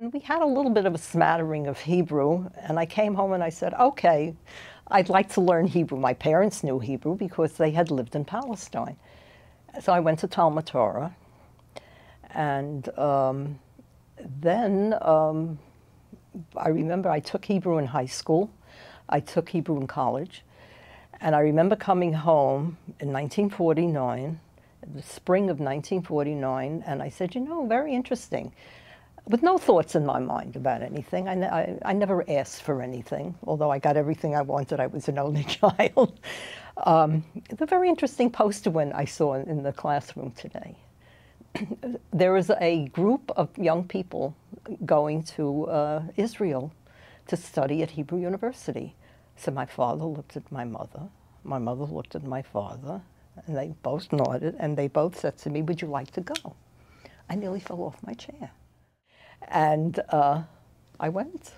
And we had a little bit of a smattering of Hebrew, and I came home and I said, okay, I'd like to learn Hebrew. My parents knew Hebrew because they had lived in Palestine. So I went to Talmud Torah, and then I remember I took Hebrew in high school, I took Hebrew in college, and I remember coming home in 1949, the spring of 1949, and I said, you know, very interesting. With no thoughts in my mind about anything. I never asked for anything, although I got everything I wanted. I was an only child. It's a very interesting poster one I saw in the classroom today. There is a group of young people going to Israel to study at Hebrew University. So my father looked at my mother looked at my father, and they both nodded, and they both said to me, would you like to go? I nearly fell off my chair. And I went.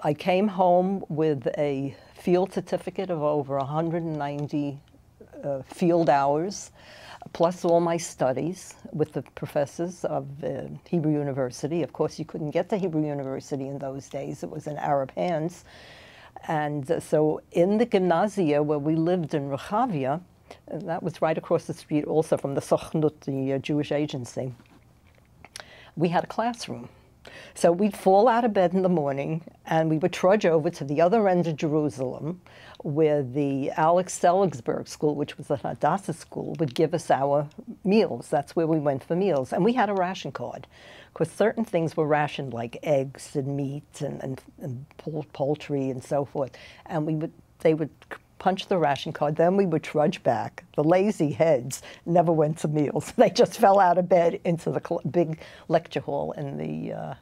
I came home with a field certificate of over 190 field hours, plus all my studies with the professors of Hebrew University. Of course, you couldn't get to Hebrew University in those days. It was in Arab hands. And so in the gymnasia where we lived in Rehavia, and that was right across the street also from the Sochnut, the Jewish agency, we had a classroom. So we'd fall out of bed in the morning and we would trudge over to the other end of Jerusalem where the Alex Seligsburg school, which was a Hadassah school, would give us our meals. That's where we went for meals. And we had a ration card because certain things were rationed like eggs and meat and poultry and so forth. And they would punch the ration card, then we would trudge back. The lazy heads never went to meals. They just fell out of bed into the big lecture hall in the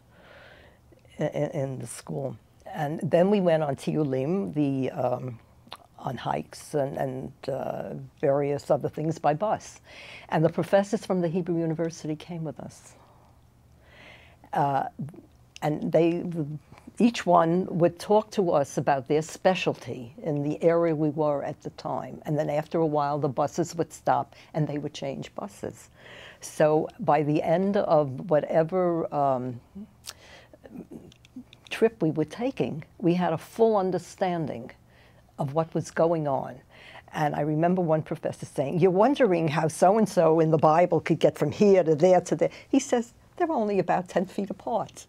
school. And then we went on Tiyulim, on hikes and various other things by bus. And the professors from the Hebrew University came with us. And each one would talk to us about their specialty in the area we were at the time. And then after a while, the buses would stop and they would change buses. So by the end of whatever trip we were taking, we had a full understanding of what was going on. And I remember one professor saying, you're wondering how so-and-so in the Bible could get from here to there to there. He says, they're only about 10 feet apart.